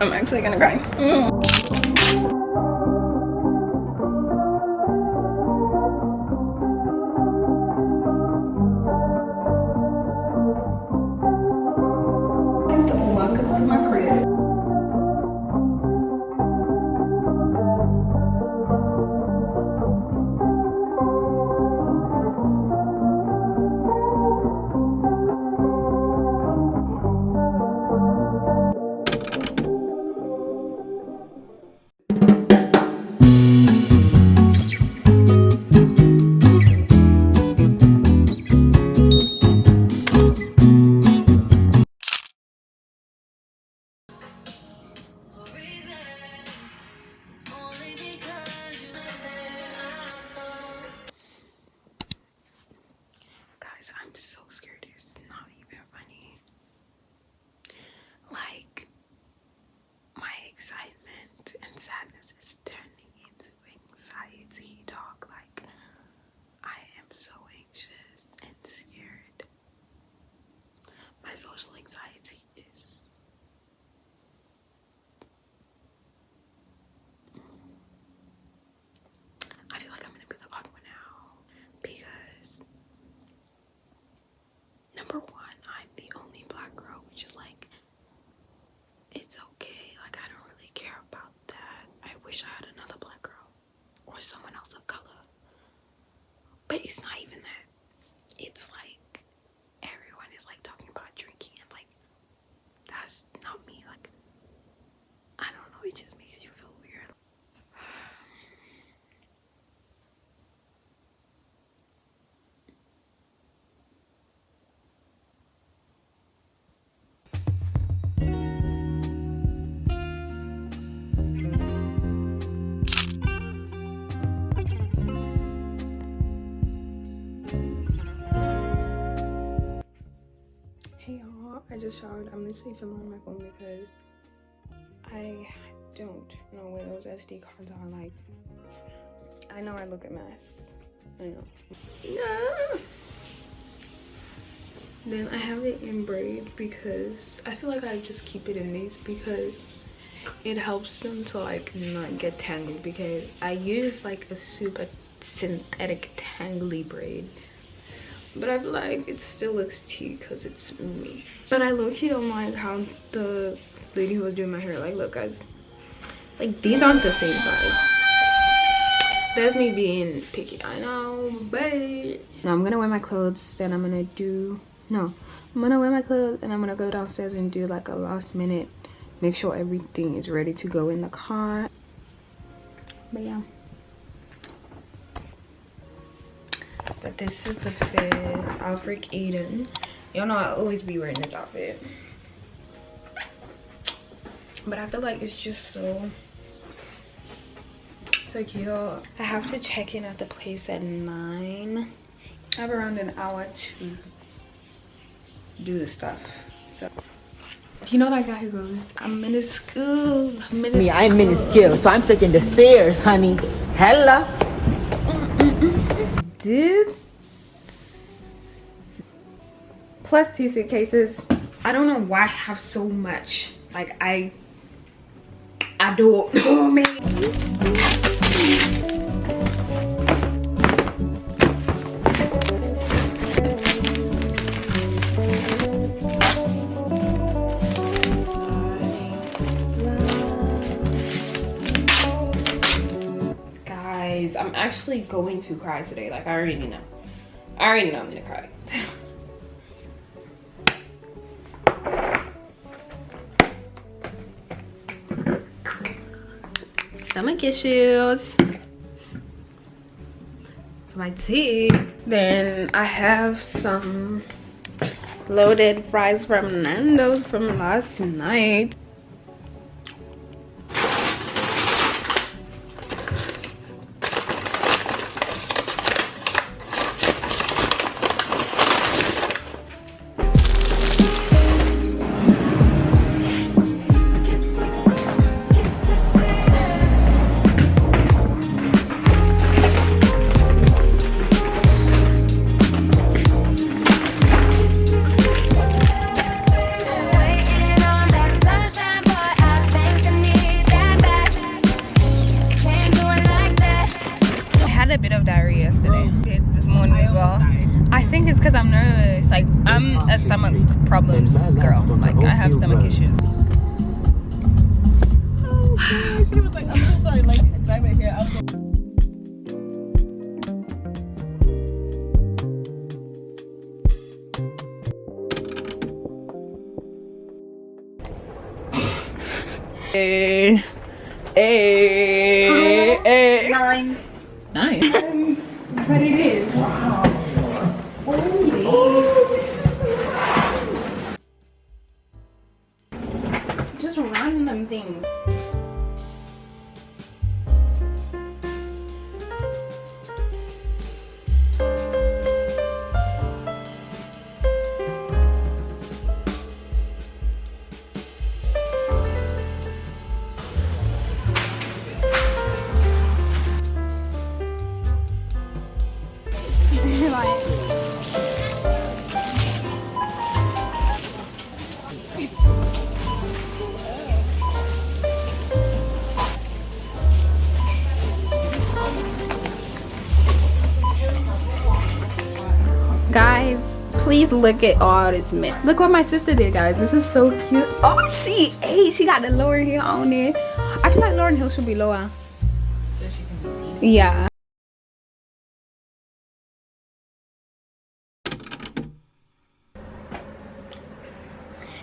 I'm actually gonna cry. Welcome to my crib. I'm so scared. It's not even funny. Like, my excitement and sadness is turning into anxiety, dog. Like, I am so anxious and scared. My social anxiety is... I feel like I'm gonna be the odd one out because number one, I'm the only black girl, which is like, it's okay. Like, I don't really care about that. I wish I had another black girl or someone else of color. But it's not even that. It's like everyone is like talking about drinking and like that's not me. Like, I don't know, it just makes you feel weird. Hey y'all, I just showered. I'm literally filming on my phone because I don't know where those SD cards are. Like, I know I look a mess. I know. Yeah. Then I have it in braids because I feel like I just keep it in these because it helps them to like not get tangled, because I use like a super synthetic tangly braid. But I feel like it still looks tea because it's me. But I low-key don't mind how the lady who was doing my hair, like, look guys, like these aren't the same size. That's me being picky, I know, but now I'm gonna wear my clothes, then I'm gonna wear my clothes and I'm gonna go downstairs and do like a last minute, make sure everything is ready to go in the car. But yeah. But this is the fit, Alfred Eden. Y'all know I always be wearing this outfit. But I feel like it's just so cute. I have to check in at the place at 9. I have around an hour to do the stuff. So, you know that guy who goes, I'm minuscule, I'm minuscule, so I'm taking the stairs, honey. Hella. This plus 2 suitcases. I don't know why I have so much. Like, I don't know, man. Guys, I'm actually going to cry today. Like, I already know I'm gonna cry. Stomach issues for my tea. Then I have some loaded fries from Nando's from last night. Waiting on that sunshine. stomach problems, girl. Like, I have stomach issues. Oh, he was like, I'm so sorry, like, dye my hair. I was like, Hey, hey, hey. 9. 9. But it is. Wow. Just random things. Guys, please look at all this mess. Look what my sister did, guys. This is so cute. Oh, she ate. She got the Lauryn Hill on there. I feel like Lauryn Hill should be lower. So she can be. Yeah.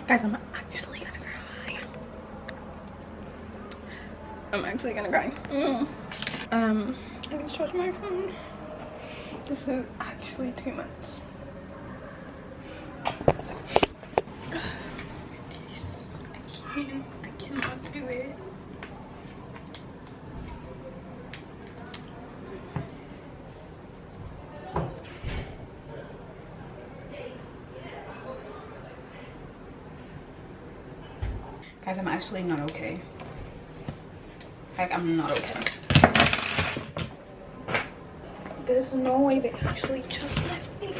Guys, I'm actually gonna cry. I'm actually gonna cry. I just charged my phone. This is actually too much. I cannot do it. Guys, I'm actually not okay. Like, I'm not okay. There's no way they actually just left me.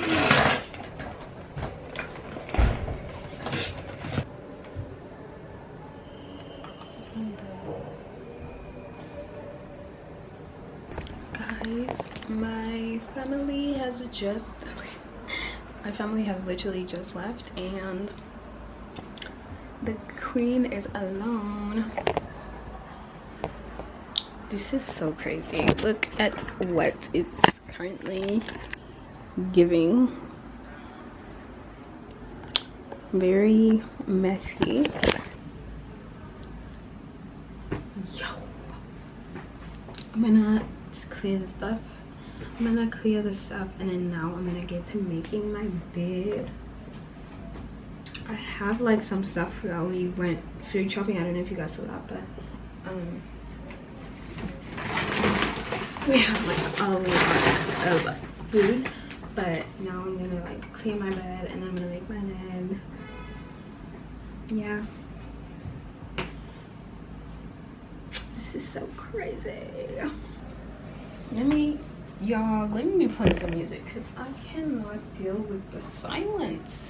Guys, my family has literally just left, and the queen is alone. This is so crazy. Look at what it's currently giving. Very messy. Yo, I'm gonna just clear the stuff. I'm gonna clear the stuff, and then now I'm gonna get to making my bed. I have like some stuff that we went food shopping. I don't know if you guys saw that, but we have like a lot of food. But now I'm gonna like clean my bed, and I'm gonna make my bed. Yeah, this is so crazy. Let me play some music, because I cannot deal with the silence.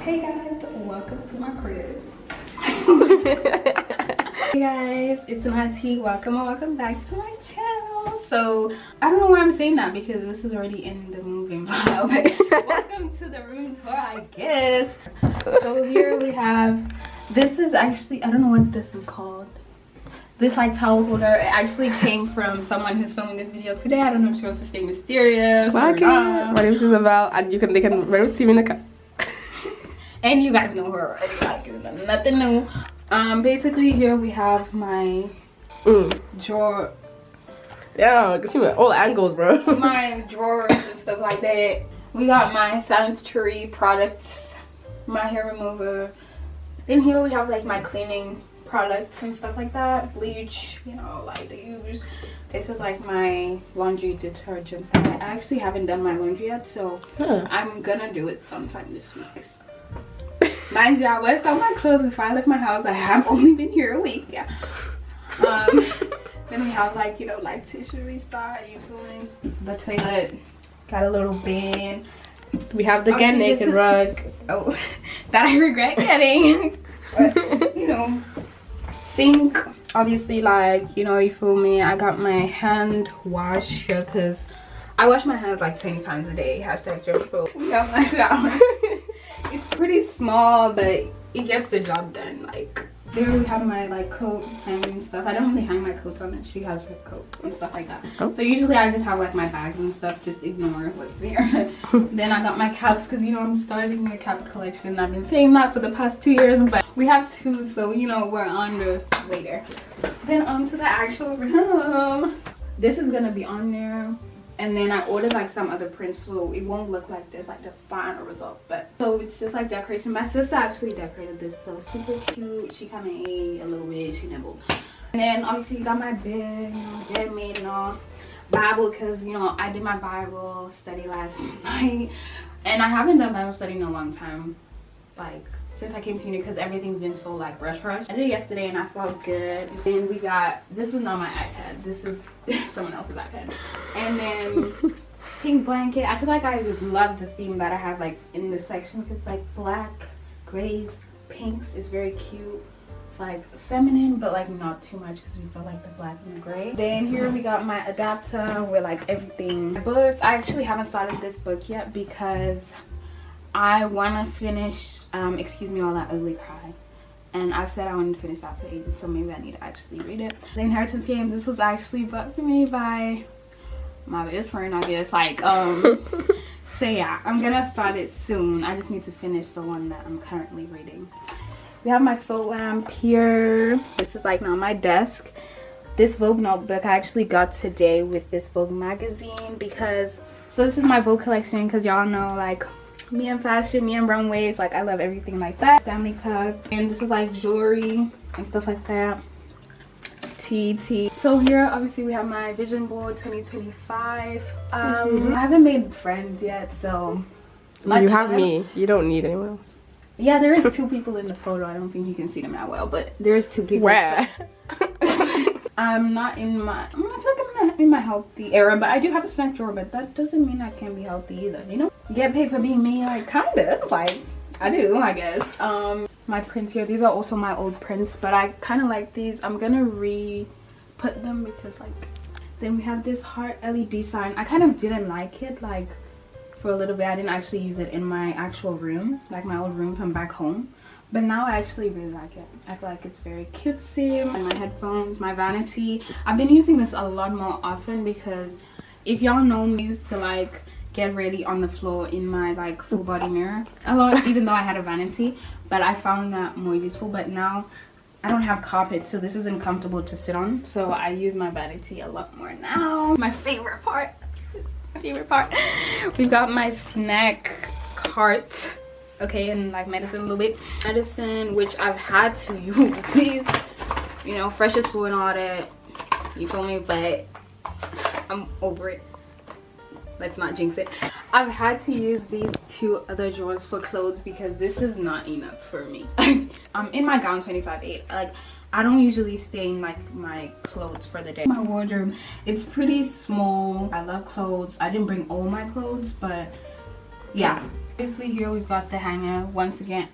Hey guys, welcome to my crib. Hey guys, it's Nati. Welcome back to my channel. So I don't know why I'm saying that, because this is already in the moving file. Welcome to the room tour, I guess. So here we have, this is actually, I don't know what this is called. This like towel holder, it actually came from someone who's filming this video today. I don't know if she wants to stay mysterious or not. What is this about? And they can very see me in the car. And you guys know her already, like it's nothing new. Basically here we have my drawer. Yeah, you can see me all angles, bro. My drawers and stuff like that. We got my sanitary products, my hair remover. Then here we have like my cleaning products and stuff like that. Bleach, you know, like the use. This is like my laundry detergent. I actually haven't done my laundry yet, so I'm gonna do it sometime this week. Mind you, I washed all my clothes before I left my house. I have only been here a week. Yeah. Then we have like, you know, like tissue restart. You feel me? The toilet got a little bin. We have the Get Obviously, Naked rug. Oh, that I regret getting. But, you know, sink. Obviously, like, you know, you feel me? I got my hand wash here because I wash my hands like 20 times a day. Hashtag germaphobe. We got my shower. It's pretty small, but it gets the job done. Like, there we have my like coat hanging stuff. I don't really hang my coats on it. She has her coat and stuff like that. Oh. So usually I just have like my bags and stuff. Just ignore what's here. Then I got my caps because, you know, I'm starting a cap collection. I've been saying that for the past 2 years, but we have 2, so, you know, we're on the way there. Then on to the actual room. This is gonna be on there. And then I ordered like some other prints, so it won't look like this, like the final result. But so it's just like decoration. My sister actually decorated this, so super cute. She kind of ate a little bit, she nibbled. And then obviously you got my bed, you know, bed made and all. Bible, because, you know, I did my Bible study last night, and I haven't done Bible study in a long time, like since I came to uni, because everything's been so like rush. I did it yesterday and I felt good. And we got, this is not my iPad, this is someone else's iPad. And then pink blanket. I feel like I would love the theme that I have like in this section, because like black, grays, pinks is very cute, like feminine, but like not too much because we feel like the black and the gray. Then here we got my adapter with like everything. Books, I actually haven't started this book yet because I want to finish Excuse Me All That Ugly Cry, and I've said I want to finish that for ages, so maybe I need to actually read it. The Inheritance Games, this was actually bought for me by my best friend, I guess. Like so yeah, I'm gonna start it soon. I just need to finish the one that I'm currently reading. We have my soul lamp here. This is like on my desk. This Vogue notebook I actually got today with this Vogue magazine, because so this is my Vogue collection, because y'all know like me and fashion, me and runways, like I love everything like that. Stanley Cup, and this is like jewelry and stuff like that. TT. So here obviously we have my vision board 2025. I haven't made friends yet, so You have me. You don't need anyone else. Yeah, there is 2 people in the photo. I don't think you can see them that well, but there is 2 people. Where? I'm not in my, I feel like I'm not in my healthy era, but I do have a snack drawer, but that doesn't mean I can't be healthy either, you know? Get paid for being me, like kinda, like I do, I guess. My prints here, these are also my old prints, but I kind of like these. I'm gonna re-put them because like, then we have this heart LED sign. I kind of didn't like it, like for a little bit. I didn't actually use it in my actual room, like my old room from back home, but now I actually really like it. I feel like it's very cutesy. And my headphones, my vanity, I've been using this a lot more often, because if y'all know me, I used to like get ready on the floor in my like full body mirror a lot, even though I had a vanity, but I found that more useful. But now I don't have carpet, so this isn't comfortable to sit on, so I use my vanity a lot more now. My favorite part, we got my snack cart, okay, and like medicine a little bit. Medicine, which I've had to use these, you know, Freshest Food and all that, you feel me, but I'm over it. Let's not jinx it. I've had to use these 2 other drawers for clothes because this is not enough for me. I'm in my gown 25/8. Like, I don't usually stay in like my clothes for the day. My wardrobe, it's pretty small. I love clothes. I didn't bring all my clothes, but yeah. Obviously here we've got the hanger. Once again,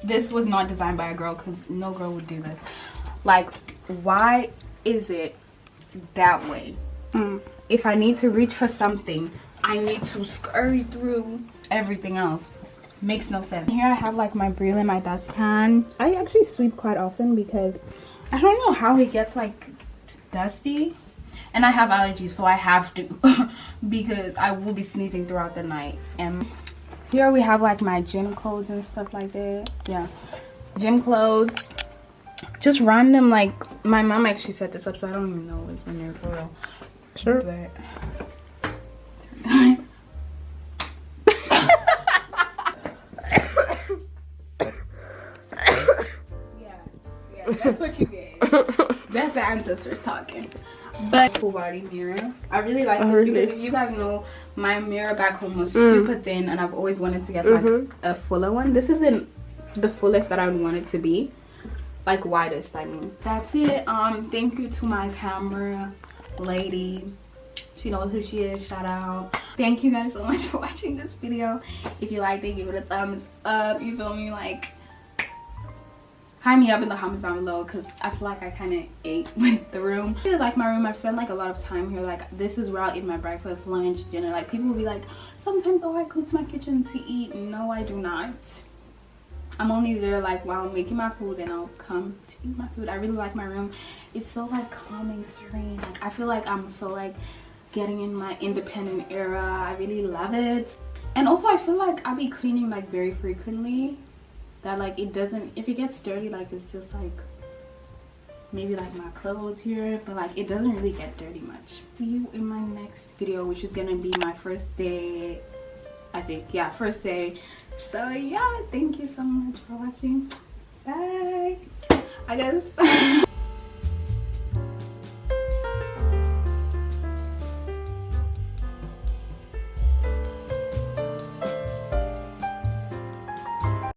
this was not designed by a girl, because no girl would do this. Like, why is it that way? If I need to reach for something, I need to scurry through everything else. Makes no sense. Here I have like my Brio and my dustpan. I actually sweep quite often because I don't know how it gets like dusty, and I have allergies, so I have to because I will be sneezing throughout the night. And here we have like my gym clothes and stuff like that. Yeah, gym clothes, just random. Like, my mom actually set this up, so I don't even know what's in there for real. Sure. But yeah, that's what you get. That's the ancestors talking. but full body mirror. I really like this because if you guys know, my mirror back home was super thin, and I've always wanted to get like a fuller one. This isn't the fullest that I would want it to be, like widest, I mean. That's it. Thank you to my camera lady. She knows who she is. Shout out. Thank you guys so much for watching this video. If you liked it, give it a thumbs up. You feel me? Like, high me up in the comments down below, because I feel like I kind of ate with the room. I really like my room. I've spent like a lot of time here. Like, this is where I'll eat my breakfast, lunch, dinner. Like, people will be like, sometimes, oh, I go to my kitchen to eat. No, I do not. I'm only there like while I'm making my food, and I'll come to eat my food. I really like my room. It's so like calming, serene. Like, I feel like I'm so like getting in my independent era. I really love it. And also I feel like I'll be cleaning like very frequently, that like it doesn't, if it gets dirty, like it's just like maybe like my clothes here, but like it doesn't really get dirty much. See you in my next video, which is gonna be my first day, I think. Yeah, first day. So yeah, thank you so much for watching. Bye, I guess.